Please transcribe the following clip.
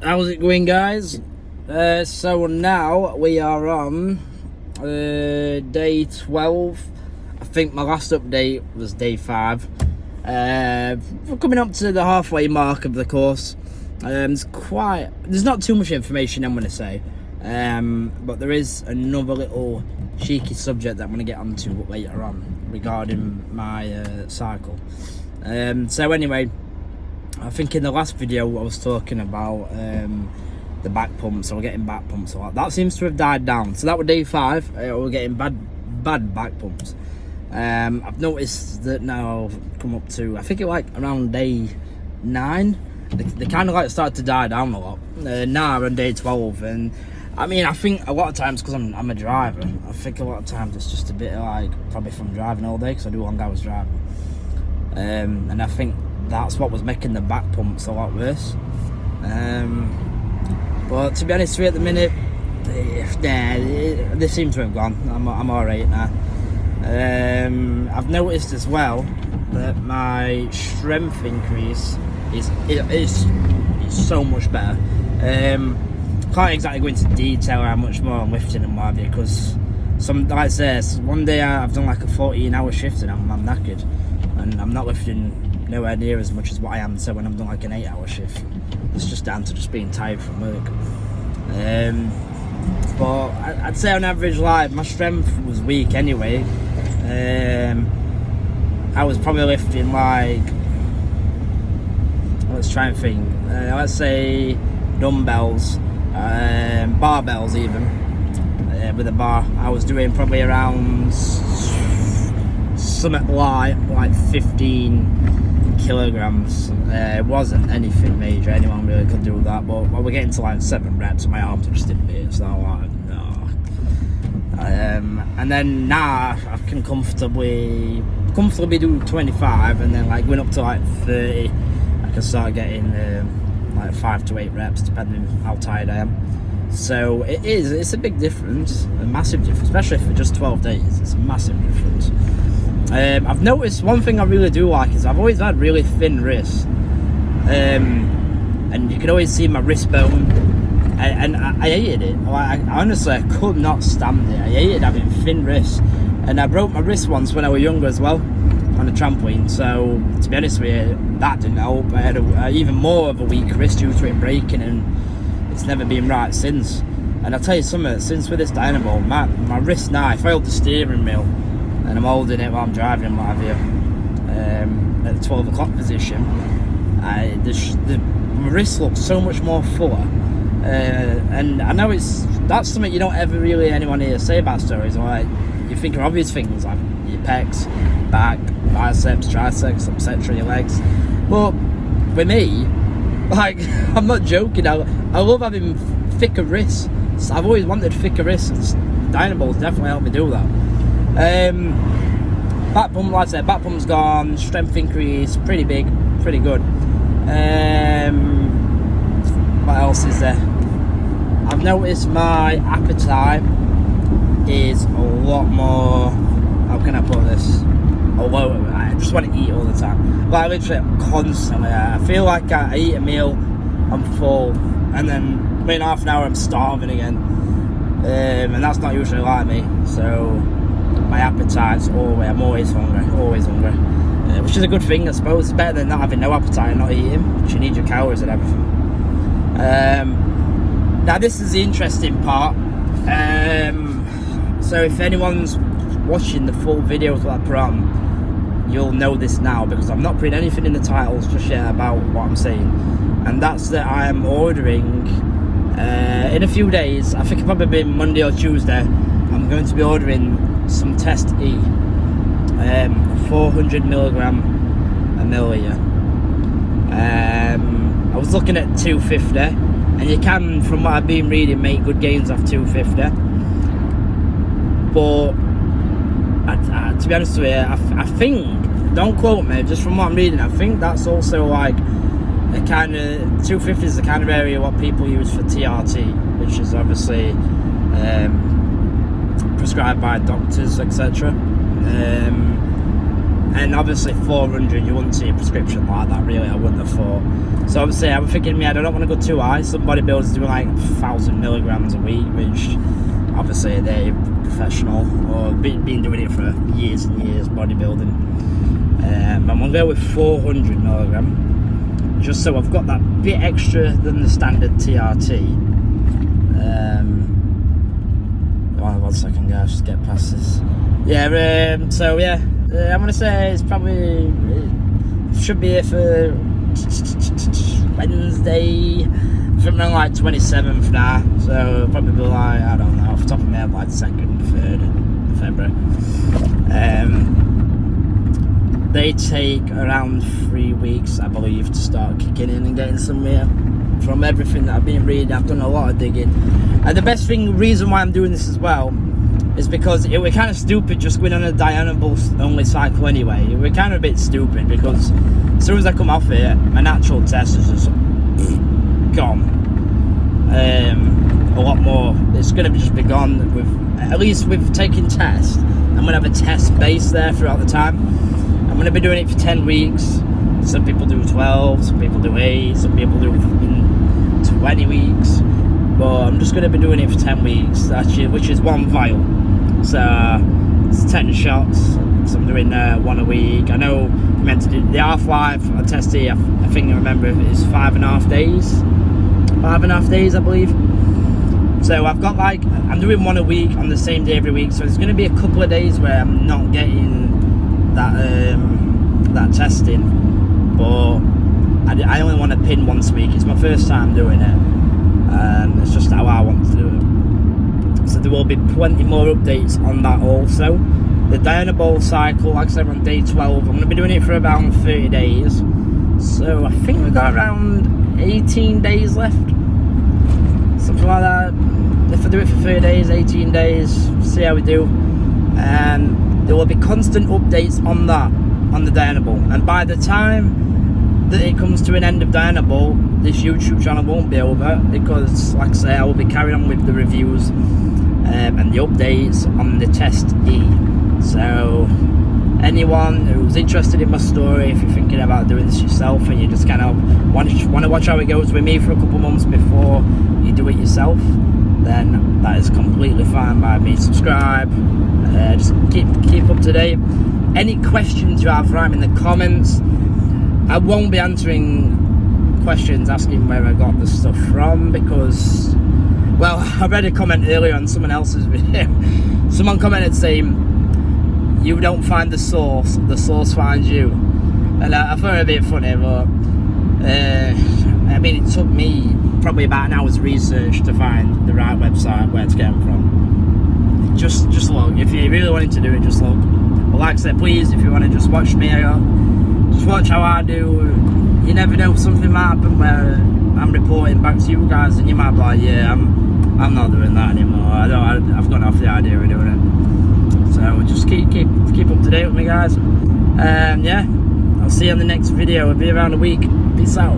How's it going, guys? So now we are on day 12. I think my last update was day 5. We're coming up to the halfway mark of the course. There's not too much information I'm going to say, but there is another little cheeky subject that I'm going to get onto later on regarding my cycle. So anyway, I think in the last video I was talking about the back pumps, or getting back pumps a lot. That seems to have died down. So that was day 5. We're getting bad back pumps. I've noticed that now I've come up to, I think it like around day 9. They kind of like start to die down a lot. Now we're on day 12, and I mean, I think a lot of times, because I'm a driver, I think a lot of times it's just a bit like, probably from driving all day, because I do long hours driving. And I think that's what was making the back pumps a lot worse. But to be honest with you, at the minute, they seem to have gone. I'm alright now. I've noticed as well that my strength increase is so much better. Can't exactly go into detail how much more I'm lifting and what have you, because like I say, one day I've done like a 14-hour shift and I'm knackered, and I'm not lifting nowhere near as much as what I am. So when I'm doing like an 8-hour shift, it's just down to just being tired from work. But I'd say on average, like, my strength was weak anyway. I was probably lifting like, let's try and think, let's say dumbbells, barbells even, with a bar. I was doing probably around something like 15 kilograms. It wasn't anything major, anyone really could do that, but we're getting to like 7 reps and my arms are just in there, so I'm like, no. And then now I can comfortably do 25, and then like going up to like 30, I can start getting like 5 to 8 reps depending how tired I am. So it's a big difference, a massive difference, especially for just 12 days. It's a massive difference. I've noticed one thing I really do like is I've always had really thin wrists, and you can always see my wrist bone, and I hated it. I honestly could not stand it. I hated having thin wrists, and I broke my wrist once when I was younger as well on a trampoline. So to be honest with you, that didn't help. I had even more of a weak wrist due to it breaking, and it's never been right since. And I'll tell you something, since with this Dianabol, my wrist now, if I hold the steering wheel and I'm holding it while I'm driving and what have you, at the 12 o'clock position, my wrist looks so much more fuller. And I know that's something you don't ever really anyone here say about steroids. Like, you think of obvious things like your pecs, back, biceps, triceps, etc., your legs. But with me, like, I'm not joking, I love having thicker wrists. I've always wanted thicker wrists, and Dianabol's definitely helped me do that. Back pump, like I said, back pump's gone, strength increase, pretty big, pretty good. What else is there? I've noticed my appetite is a lot more, how can I put this? Although I just want to eat all the time. Like, literally constantly. I feel like I eat a meal, I'm full, and then within half an hour I'm starving again. And that's not usually like me. So my appetite's I'm always hungry, which is a good thing, I suppose. It's better than not having no appetite and not eating, because you need your calories and everything. Now this is the interesting part. So if anyone's watching the full videos that I put on, you'll know this now, because I'm not putting anything in the titles just yet about what I'm saying. And that's that I am ordering in a few days, I think it'll probably be Monday or Tuesday, I'm going to be ordering some Test E, 400 milligram a milliliter. I was looking at 250, and you can, from what I've been reading, make good gains off 250. But to be honest with you, I think, don't quote me, just from what I'm reading, I think that's also like a kind of 250 is the kind of area what people use for TRT, which is obviously prescribed by doctors, etc. And obviously 400, you wouldn't see a prescription like that, really, I wouldn't have thought. So obviously I'm thinking in my head, I don't want to go too high. Some bodybuilders do like 1,000 milligrams a week, which obviously they're professional or been doing it for years and years, bodybuilding. I'm going to go with 400 milligram, just so I've got that bit extra than the standard TRT. One second, guys, just get past this. Yeah, so yeah, I'm going to say it's probably, it should be here for Wednesday, something like 27th now, so it'll probably be like, I don't know, off the top of my head, like 2nd, 3rd of February. They take around 3 weeks, I believe, to start kicking in and getting somewhere. From everything that I've been reading, I've done a lot of digging. And the best reason why I'm doing this as well, is because it was kind of stupid just going on a Dianabol only cycle anyway. It was kind of a bit stupid because as soon as I come off it, my natural test is just gone. A lot more. It's going to just be gone. At least with taking tests, I'm going to have a test base there throughout the time. I'm going to be doing it for 10 weeks. Some people do 12, some people do 8, some people do 20 weeks. But I'm just going to be doing it for 10 weeks, actually, which is 1 vial. So it's 10 shots. So I'm doing 1 a week. I know you meant to do the half-life on testy. I think I remember is 5.5 days. 5.5 days, I believe. So I've got like, I'm doing 1 a week on the same day every week. So there's going to be a couple of days where I'm not getting that testing. But I only want to pin once a week. It's my first time doing it. It's just how I want to do it. So there will be plenty more updates on that also. The Dianabol cycle, like I said, on day 12. I'm going to be doing it for about 30 days. So I think we've got around 18 days left. Something like that. If I do it for 30 days, 18 days, see how we do. There will be constant updates on that, on the Dianabol. And by the time that it comes to an end of Dianabol, this YouTube channel won't be over, because like I say, I will be carrying on with the reviews and the updates on the Test E. So anyone who's interested in my story, if you're thinking about doing this yourself and you just kind of want to watch how it goes with me for a couple months before you do it yourself, then that is completely fine by me. Subscribe, just keep up to date. Any questions you have, write them in the comments. I won't be answering questions asking where I got the stuff from, because, well, I read a comment earlier on someone else's video. Someone commented saying, you don't find the source finds you. And I thought it a bit funny, but I mean, it took me probably about an hour's research to find the right website where to get them from. Just look. If you really wanted to do it, just look. But like I said, please, if you want to just watch me, just watch how I do. You never know, something might happen where I'm reporting back to you guys and you might be like, yeah, I'm not doing that anymore. I've gone off the idea of doing it. So just keep up to date with me, guys. Yeah, I'll see you on the next video. I'll be around a week. Peace out.